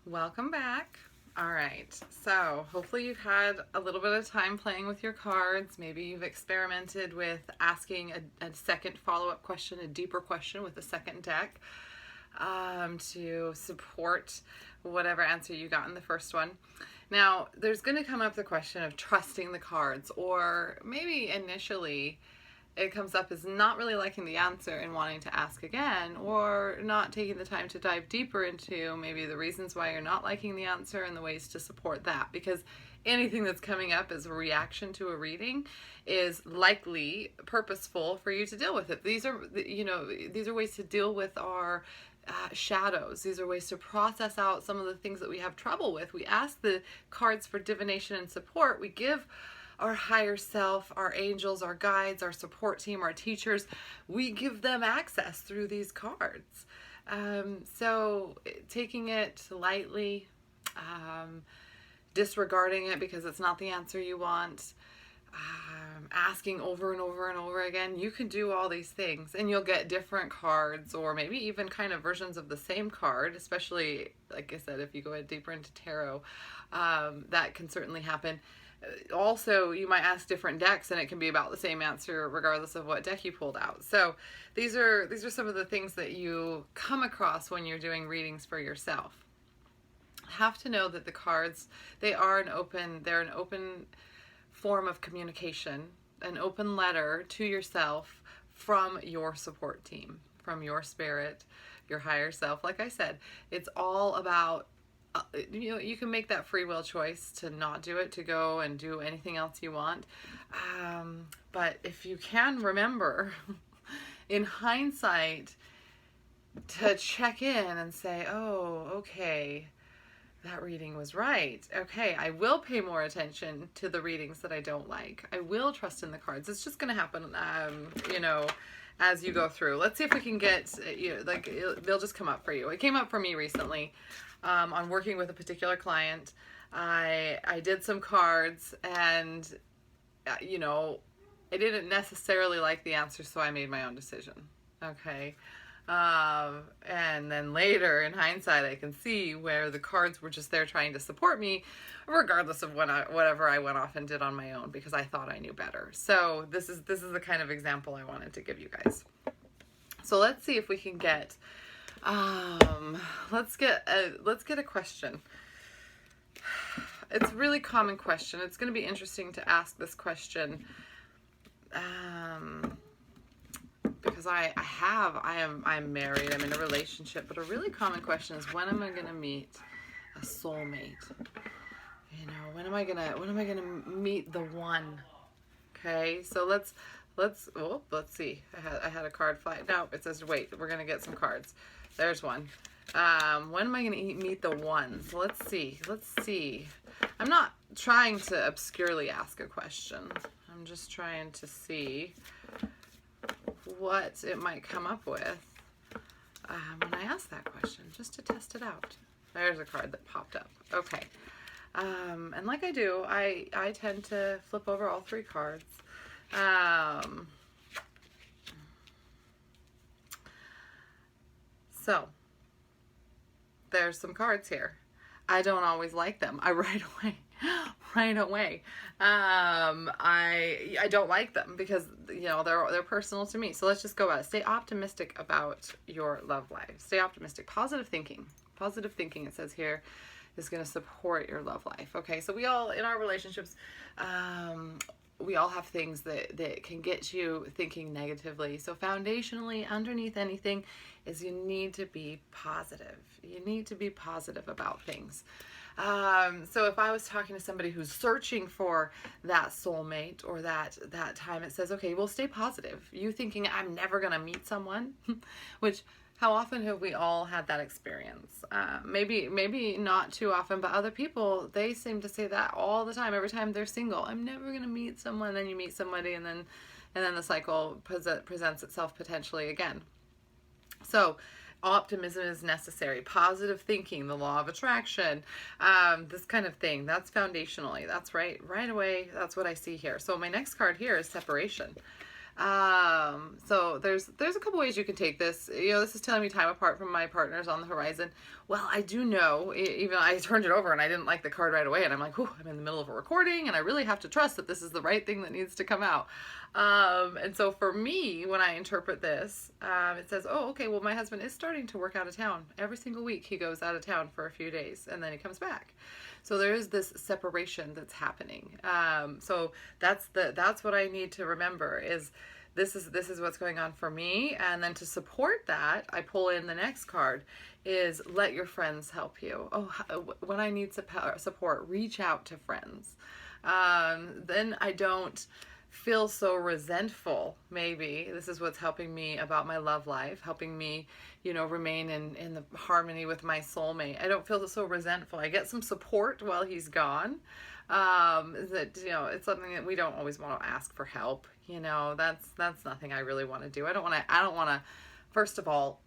Welcome back. All right, so hopefully you've had a little bit of time playing with your cards. Maybe you've experimented with asking a second follow-up question, a deeper question with a second deck to support whatever answer you got in the first one. Now, there's going to come up the question of trusting the cards, or maybe initially it comes up as not really liking the answer and wanting to ask again, or not taking the time to dive deeper into maybe the reasons why you're not liking the answer and the ways to support that. Because anything that's coming up as a reaction to a reading is likely purposeful for you to deal with it. These are ways to deal with our shadows. These are ways to process out some of the things that we have trouble with. We ask the cards for divination and support. We give our higher self, our angels, our guides, our support team, our teachers, we give them access through these cards. So taking it lightly, disregarding it because it's not the answer you want, asking over and over and over again, you can do all these things and you'll get different cards, or maybe even kind of versions of the same card, especially, like I said, if you go deeper into tarot, that can certainly happen. Also, you might ask different decks and it can be about the same answer regardless of what deck you pulled out. So these are some of the things that you come across when you're doing readings for yourself. Have to know that the cards, they're an open form of communication, an open letter to yourself from your support team, from your spirit, your higher self. Like I said, it's all about you can make that free will choice to not do it, to go and do anything else you want. But if you can remember, in hindsight, to check in and say, oh, okay, that reading was right. Okay, I will pay more attention to the readings that I don't like. I will trust in the cards. It's just going to happen, as you go through. Let's see if we can get, they'll just come up for you. It came up for me recently. On working with a particular client, I did some cards and, I didn't necessarily like the answer, so I made my own decision. Okay. And then later, in hindsight, I can see where the cards were just there trying to support me, regardless of whatever I went off and did on my own, because I thought I knew better. So this is the kind of example I wanted to give you guys. So let's see if we can get let's get a question. It's a really common question. It's going to be interesting to ask this question, because I'm married, I'm in a relationship, but a really common question is, when am I going to meet a soulmate? When am I going to meet the one? Okay, so let's see. I had a card fly. No, it says wait. We're gonna get some cards. There's one. When am I gonna meet the one? So let's see. I'm not trying to obscurely ask a question. I'm just trying to see what it might come up with when I ask that question, just to test it out. There's a card that popped up. Okay. And like I do, I tend to flip over all three cards. So there's some cards here. I don't always like them. Right away. I don't like them because they're personal to me. So let's just go about it. Stay optimistic about your love life. Stay optimistic. Positive thinking. Positive thinking, it says here, is going to support your love life. Okay, so we all, in our relationships, we all have things that can get you thinking negatively. So foundationally, underneath anything, is you need to be positive. You need to be positive about things. So if I was talking to somebody who's searching for that soulmate or that time, it says, okay, well, stay positive. You thinking I'm never going to meet someone, which, how often have we all had that experience? Maybe not too often, but other people, they seem to say that all the time. Every time they're single, I'm never going to meet someone. Then you meet somebody, and then the cycle presents itself potentially again. So optimism is necessary. Positive thinking, the law of attraction, this kind of thing. That's foundationally. That's right away. That's what I see here. So my next card here is separation. So there's a couple ways you can take this. This is telling me time apart from my partners on the horizon, Well, I do know, even I turned it over and I didn't like the card right away. And I'm like, I'm in the middle of a recording and I really have to trust that this is the right thing that needs to come out. And so for me, when I interpret this, it says, oh, okay, well, my husband is starting to work out of town. Every single week he goes out of town for a few days and then he comes back. So there is this separation that's happening. So that's what I need to remember is this is what's going on for me. And then to support that, I pull in the next card is let your friends help you. Oh, when I need support, reach out to friends. Then I don't feel so resentful. Maybe this is what's helping me about my love life, helping me, remain in the harmony with my soulmate. I don't feel so resentful. I get some support while he's gone. It's something that we don't always want to ask for help. That's nothing I really want to do. I don't want to, first of all,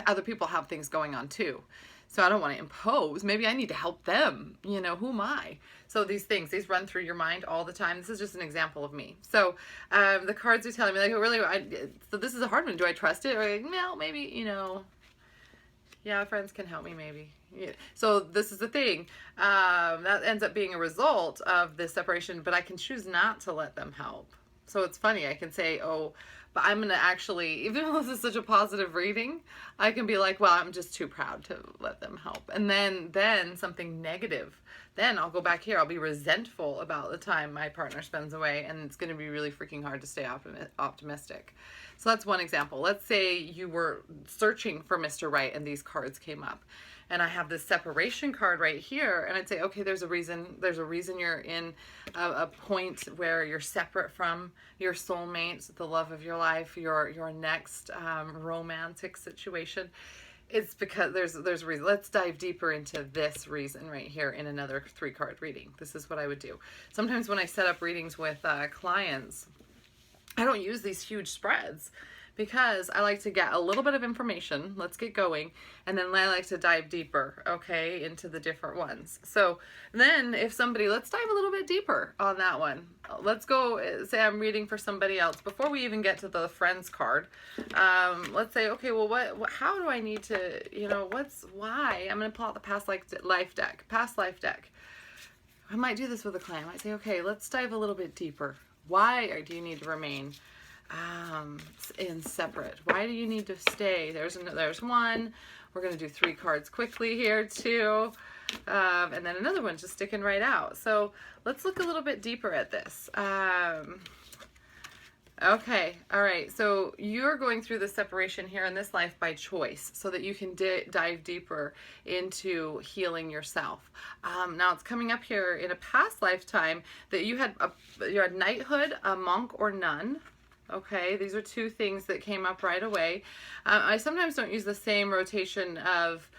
other people have things going on too. So I don't want to impose. Maybe I need to help them. Who am I? So these run through your mind all the time. This is just an example of me. So the cards are telling me, like, really, so this is a hard one. Do I trust it? Or no, maybe, yeah, friends can help me maybe. Yeah. So this is the thing. That ends up being a result of this separation, but I can choose not to let them help. So it's funny. I can say, oh, but I'm going to actually, even though this is such a positive reading, I can be like, well, I'm just too proud to let them help. And then something negative, then I'll go back here. I'll be resentful about the time my partner spends away, and it's going to be really freaking hard to stay optimistic. So that's one example. Let's say you were searching for Mr. Right and these cards came up. And I have this separation card right here, and I'd say, okay, there's a reason you're in a point where you're separate from your soulmate, the love of your life, your next romantic situation. It's because there's a reason. Let's dive deeper into this reason right here in another 3-card reading. This is what I would do. Sometimes when I set up readings with clients, I don't use these huge spreads, because I like to get a little bit of information, let's get going, and then I like to dive deeper, okay, into the different ones. So then if somebody, let's dive a little bit deeper on that one. Let's go, say I'm reading for somebody else. Before we even get to the friends card, let's say, okay, well, how do I need to, why? I'm going to pull out the past life deck. I might do this with a client. I might say, okay, let's dive a little bit deeper. Why do you need to remain in separate? Why do you need to stay? There's one. We're going to do 3 cards quickly here too. And then another one just sticking right out. So let's look a little bit deeper at this. Okay. All right. So you're going through the separation here in this life by choice so that you can dive deeper into healing yourself. Now it's coming up here in a past lifetime that you had knighthood, a monk, or nun. Okay, these are 2 things that came up right away. I sometimes don't use the same rotation of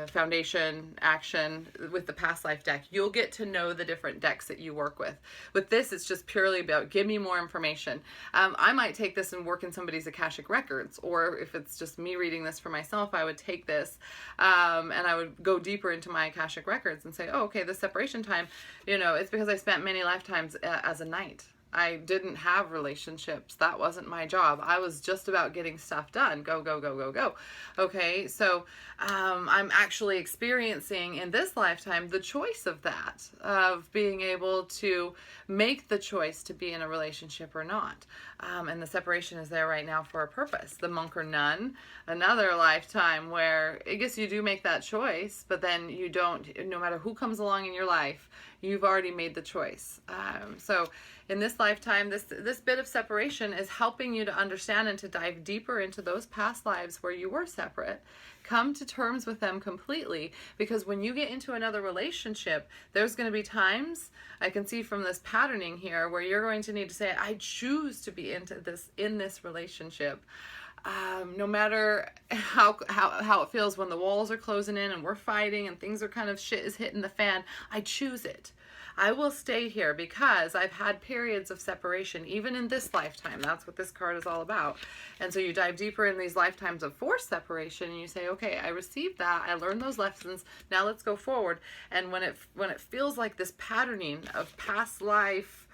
foundation, action with the past life deck. You'll get to know the different decks that you work with. With this, it's just purely about give me more information. I might take this and work in somebody's Akashic records, or if it's just me reading this for myself, I would take this and I would go deeper into my Akashic records and say, oh, okay, the separation time, it's because I spent many lifetimes as a knight. I didn't have relationships. That wasn't my job. I was just about getting stuff done. Go, go, go, go, go. Okay, so I'm actually experiencing in this lifetime the choice of that, of being able to make the choice to be in a relationship or not. And the separation is there right now for a purpose. The monk or nun, another lifetime where I guess you do make that choice, but then you don't, no matter who comes along in your life, you've already made the choice. So in this lifetime, this bit of separation is helping you to understand and to dive deeper into those past lives where you were separate. Come to terms with them completely, because when you get into another relationship, there's going to be times, I can see from this patterning here, where you're going to need to say, I choose to be in this relationship. No matter how it feels when the walls are closing in and we're fighting and things are kind of shit is hitting the fan, I choose it. I will stay here because I've had periods of separation, even in this lifetime. That's what this card is all about. And so you dive deeper in these lifetimes of forced separation and you say, okay, I received that. I learned those lessons. Now let's go forward. And when it feels like this patterning of past life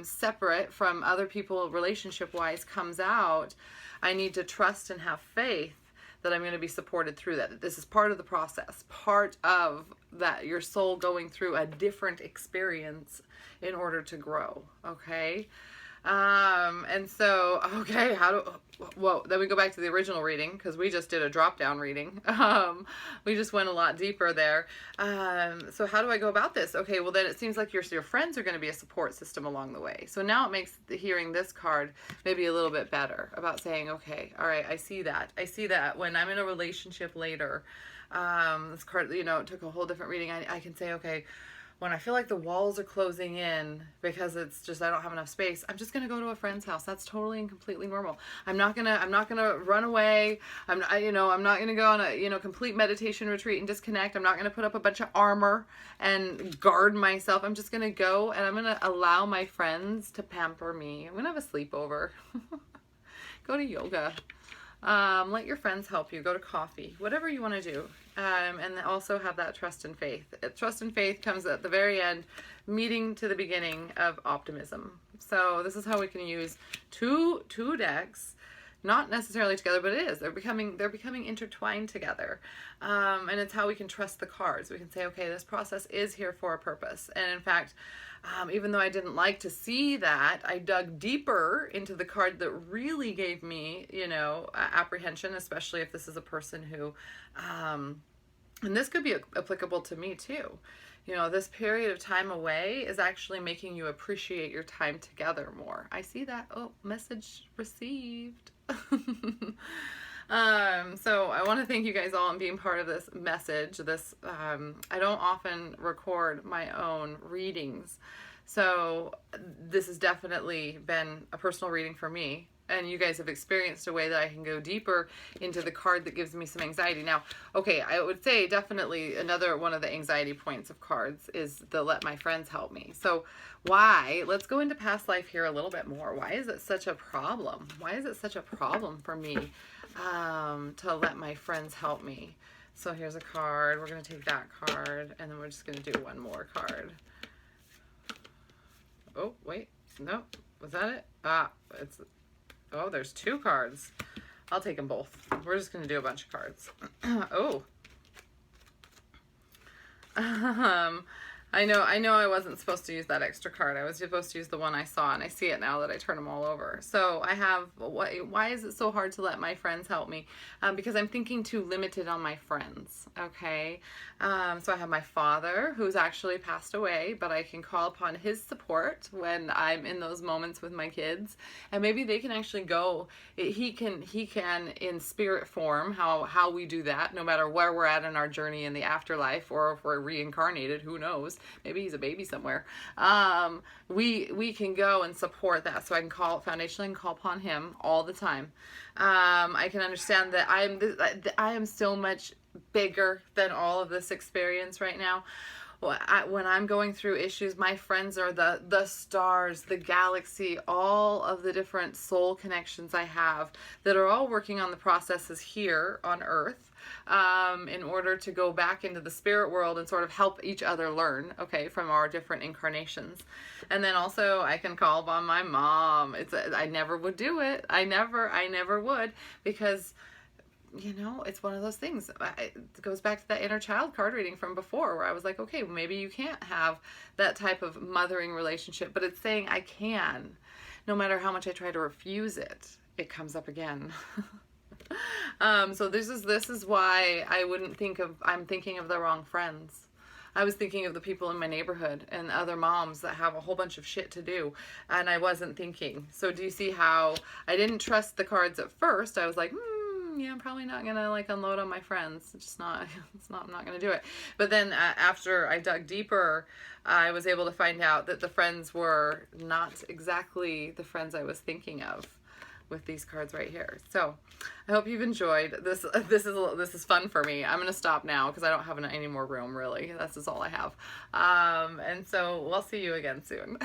separate from other people relationship-wise comes out, I need to trust and have faith that I'm going to be supported through that. This is part of the process, part of that your soul going through a different experience in order to grow, okay? And so, okay, then we go back to the original reading, because we just did a drop-down reading. We just went a lot deeper there. So how do I go about this? Okay, well then it seems like your friends are going to be a support system along the way. So now it makes hearing this card maybe a little bit better about saying, okay, all right, I see that. I see that when I'm in a relationship later, this card, you know, it took a whole different reading. I can say, okay, when I feel like the walls are closing in because it's just I don't have enough space, I'm just gonna go to a friend's house. That's totally and completely normal. I'm not gonna run away. I'm not gonna go on a complete meditation retreat and disconnect. I'm not gonna put up a bunch of armor and guard myself. I'm just gonna go and I'm gonna allow my friends to pamper me. I'm gonna have a sleepover. Go to yoga. Let your friends help you. Go to coffee. Whatever you want to do. And also have that trust and faith. Trust and faith comes at the very end, meeting to the beginning of optimism. So this is how we can use two decks, not necessarily together, but it is. They're becoming intertwined together. And it's how we can trust the cards. We can say, okay, this process is here for a purpose. And in fact, even though I didn't like to see that, I dug deeper into the card that really gave me, apprehension, especially if this is a person who, and this could be applicable to me too. This period of time away is actually making you appreciate your time together more. I see that. Oh, message received. So I want to thank you guys all on being part of this message. I don't often record my own readings, so this has definitely been a personal reading for me. And you guys have experienced a way that I can go deeper into the card that gives me some anxiety. Now, okay, I would say definitely another one of the anxiety points of cards is the let my friends help me. So let's go into past life here a little bit more. Why is it such a problem? Why is it such a problem for me to let my friends help me? So here's a card. We're going to take that card, and then we're just going to do one more card. Oh, wait. No. Was that it? Oh, there's two cards. I'll take them both. We're just going to do a bunch of cards. Oh. I know I wasn't supposed to use that extra card. I was supposed to use the one I saw, and I see it now that I turn them all over. So I have, why is it so hard to let my friends help me? Because I'm thinking too limited on my friends, okay? So I have my father, who's actually passed away, but I can call upon his support when I'm in those moments with my kids. And maybe they can actually go, he can in spirit form, how we do that, no matter where we're at in our journey in the afterlife, or if we're reincarnated, who knows? Maybe he's a baby somewhere. We can go and support that. So I can foundationally call upon him all the time. I can understand that I am so much bigger than all of this experience right now. When I'm going through issues, my friends are the stars, the galaxy, all of the different soul connections I have that are all working on the processes here on Earth, in order to go back into the spirit world and sort of help each other learn, okay, from our different incarnations. And then also I can call upon my mom. I never would do it. I never would, because it's one of those things. It goes back to that inner child card reading from before, where I was like, okay, well, maybe you can't have that type of mothering relationship, but it's saying I can. No matter how much I try to refuse it, it comes up again. So this is why I'm thinking of the wrong friends. I was thinking of the people in my neighborhood and other moms that have a whole bunch of shit to do, and I wasn't thinking. So do you see how I didn't trust the cards at first? I was like, yeah, I'm probably not gonna unload on my friends. I'm not gonna do it. But then after I dug deeper, I was able to find out that the friends were not exactly the friends I was thinking of with these cards right here. So I hope you've enjoyed this. This is fun for me. I'm gonna stop now because I don't have any more room, really. This is all I have. And so we'll see you again soon.